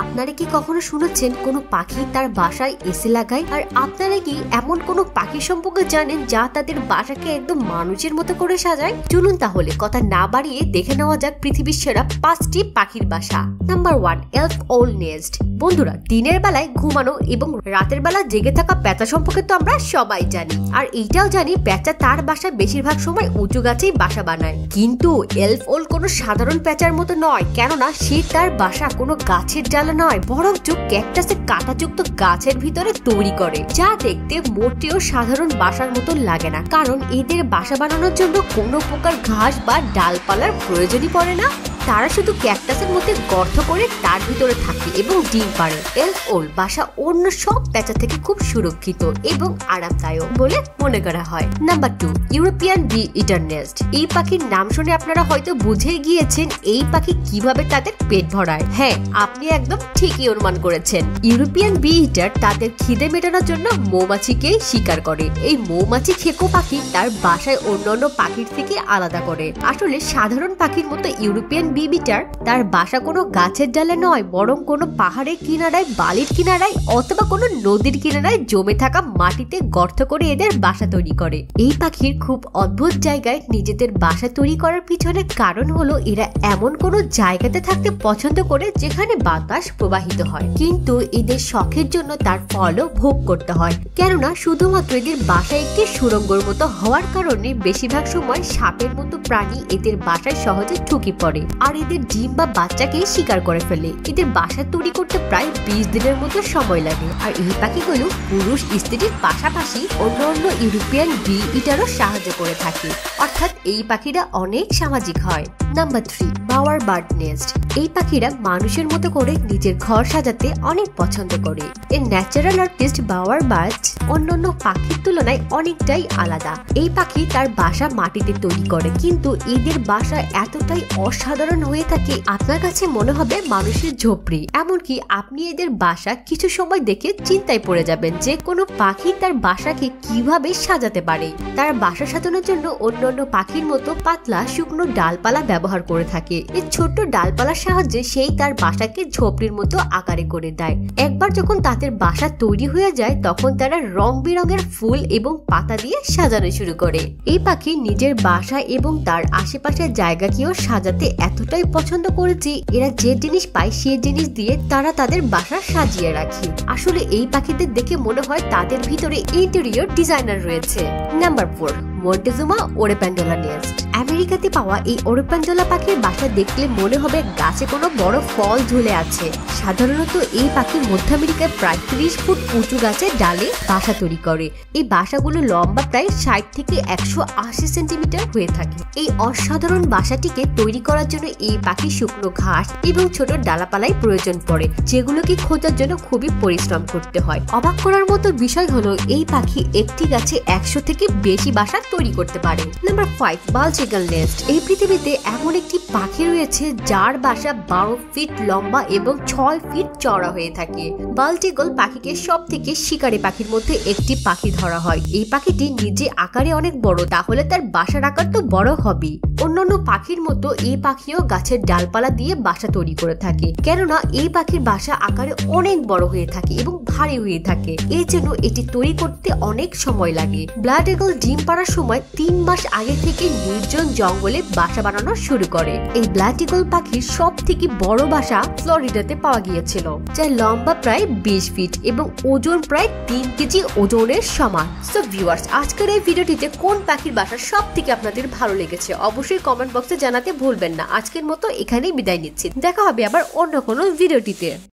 আপনারা কি কখনো শুনেছেন কোনো পাখি তার বাসায় এসি লাগায়? আর আপনারা কি এমন কোনো পাখি সম্পর্কে জানেন যা তাদের বাসাকে একদম মানুষের মতো করে সাজায়? চলুন তাহলে কথা না বাড়িয়ে দেখে নেওয়া যাক পৃথিবীর সেরা 5টি পাখির বাসা। নাম্বার 1, এলফ ওল নেস্ট। বন্ধুরা, দিনের বেলায় ঘুমানো এবং রাতের বেলা জেগে থাকা পেঁচা সম্পর্কে তো আমরা সবাই জানি। আর এইটাও জানি পেঁচা তার বাসায় বেশিরভাগ সময় উঁচু গাছেই বাসা বানায়। কিন্তু এলফ ওল কোনো সাধারণ পেঁচার মতো নয়, কেননা সে তার বাসা কোনো গাছের ডালে নয়, বরঞ্চ ক্যাকটাসে কাঁটাযুক্ত গাছের ভিতরে তৈরি করে, যা দেখতে মোটেও সাধারণ বাসার মতো লাগে না। কারণ এদের বাসা বানানোর জন্য কোনো প্রকার ঘাস বা ডালপালার প্রয়োজনই পড়ে না। তারা শুধু ক্যাকটাসের মধ্যে গর্ত করে তার ভিতরে থাকে এবং ডিম পাড়ে। এলফ ওল বাসা অন্য সব পেঁচা থেকে খুব সুরক্ষিত এবং আরামদায়ক বলে মনে করা হয়। নাম্বার 2, ইউরোপিয়ান বি ইটার নেস্ট। এই পাখির নাম শুনে আপনারা হয়তো বুঝে গিয়েছেন এই পাখি কিভাবে তাদের পেট ভরায়। হ্যাঁ, আপনি একদম ঠিকই অনুমান করেছেন। ইউরোপিয়ান বি ইটার তাদের খিদে মেটানোর জন্য মৌমাছিকেই শিকার করে। এই মৌমাছি খেকো পাখি তার বাসায় অন্যান্য পাখির থেকে আলাদা করে। আসলে সাধারণ পাখির মতো ইউরোপিয়ান বি ইটার তার বাসা কোনো গাছের ডালে নয়, বরং কোনো পাহাড়ের কিনারায়, বালির কিনারায় অথবা কোনো নদীর কিনারায় জমে থাকা মাটিতে গর্ত করে এদের বাসা তৈরি করে। এই পাখির খুব অদ্ভুত জায়গায় নিজেদের বাসা তৈরি করার পিছনে কারণ হলো এরা এমন কোনো জায়গাতে থাকতে পছন্দ করে যেখানে বাতাস প্রবাহিত হয়। কিন্তু এদের শখের জন্য তার ফলও ভোগ করতে হয়, কেননা শুধুমাত্র এদের বাসা একটি সুড়ঙ্গর মতো হওয়ার কারণে বেশিরভাগ সময় সাপের মতো প্রাণী এদের বাসায় সহজে ঢুকে পড়ে আর এদের ডিম বা বাচ্চাকে শিকার করে ফেলে। এদের বাসা তৈরি করতে প্রায় 20 দিনের মতো সময় লাগে। আর এই পাখিগুলো পুরুষ স্ত্রীর পাশাপাশি অন্য ইউরোপিয়ান বি ইটারও সাহায্য করে থাকে, অর্থাৎ এই পাখিরা অনেক সামাজিক হয়। Number 3, bower bird nest. এই পাখিরা মানুষের মতো করে নিজের ঘর সাজাতে অনেক পছন্দ করে। এর ন্যাচারাল আর্টিস্ট বাওয়ার বার্ড অন্যান্য পাখির তুলনায় অনেকটাই আলাদা। এই পাখি তার বাসা মাটিতে তৈরি করে, কিন্তু এদের বাসা এতটাই অসাধারণ হয়ে থাকে আপনার কাছে মনে হবে মানুষের ঝোপড়ি। এমনকি আপনি এদের বাসা কিছু সময় দেখে চিন্তায় পড়ে যাবেন যে কোনো পাখি তার বাসাকে কিভাবে সাজাতে পারে। তার বাসা সাজানোর জন্য অন্যান্য পাখির মতো পাতলা শুকনো ডালপালা ব্যবহার করে থাকে। এই ছোট্ট ডালপালার সাহায্যে সেই তার বাসাকে ঝোপড়ির মতো আকারে করে দেয়। একবার যখন তাদের বাসা তৈরি হয়ে যায় তখন তারা রং বেরঙের ফুল এবং পাতা দিয়ে সাজানো শুরু করে। এই পাখি নিজের বাসা এবং তার আশেপাশের জায়গাকেও সাজাতে এতটাই পছন্দ করেছে এরা যে জিনিস পায় সেই জিনিস দিয়ে তারা তাদের বাসা সাজিয়ে রাখে। আসলে এই পাখিদের দেখে মনে হয় তাদের ভিতরে ইন্টেরিয়র ডিজাইনার রয়েছে। Number 4, Montezuma oropendola nest. আমেরিকাতে পাওয়া এই ওরেপান্ডোলা পাখির বাসা দেখলে মনে হবে গাছে কোনো বড় ফল ঝুলে আছে। সাধারণত এই পাখি মধ্য আমেরিকায় প্রায় 30 ফুট উঁচু গাছের ডালে বাসা তৈরি করে। এই বাসাগুলো লম্বা প্রায় 60 থেকে 180 সেন্টিমিটার হয়ে থাকে। এই অসাধারণ বাসাটিকে তৈরি করার জন্য এই পাখি শুকনো ঘাস এবং ছোট ডালাপালায় প্রয়োজন পড়ে, যেগুলোকে খোঁজার জন্য খুবই পরিশ্রম করতে হয়। অবাক করার মতো বিষয় হলো এই পাখি একটি গাছে 100 থেকে বেশি বাসা তৈরি করতে পারে। নাম্বার 5, বাল্টিগল নেস্ট। এই পৃথিবীতে এমন একটি পাখি রয়েছে যার বাসা 12 ফিট লম্বা এবং 6 ফিট চওড়া হয়ে থাকে। বাল্টিগল পাখিকে সব থেকে শিকারী পাখির মধ্যে একটি পাখি ধরা হয়। এই পাখিটি নিজে আকারে অনেক বড়, তাহলে তার বাসার আকার তো বড় হবে। অন্যান্য পাখির মতো এই পাখিও গাছের ডালপালা দিয়ে বাসা তৈরি করে থাকে, কেননা এই পাখির বাসা আকারে অনেক বড় হয়ে থাকে এবং ভারী হয়ে থাকে। এই জন্য এটি তৈরি করতে অনেক সময় লাগে। ব্লাড ইগল ডিম পাড়ার সময় 3 মাস আগে থেকে নির্জন জঙ্গলে বাসা বানানো শুরু করে। এই ব্লাড ইগল পাখির সব থেকে বড় বাসা ফ্লোরিডাতে পাওয়া গিয়েছিল, যার লম্বা প্রায় 20 ফিট এবং ওজন প্রায় 3 কেজি ওজনের সমান। সো ভিউয়ার্স, আজকের এই ভিডিওটিতে কোন পাখির বাসা সব থেকে আপনাদের ভালো লেগেছে অবশ্যই কমেন্ট বক্সে জানাতে ভুলবেন না। আজকের মতো এখানেই বিদায় নিচ্ছি, দেখা হবে আবার অন্য কোনো ভিডিওটিতে।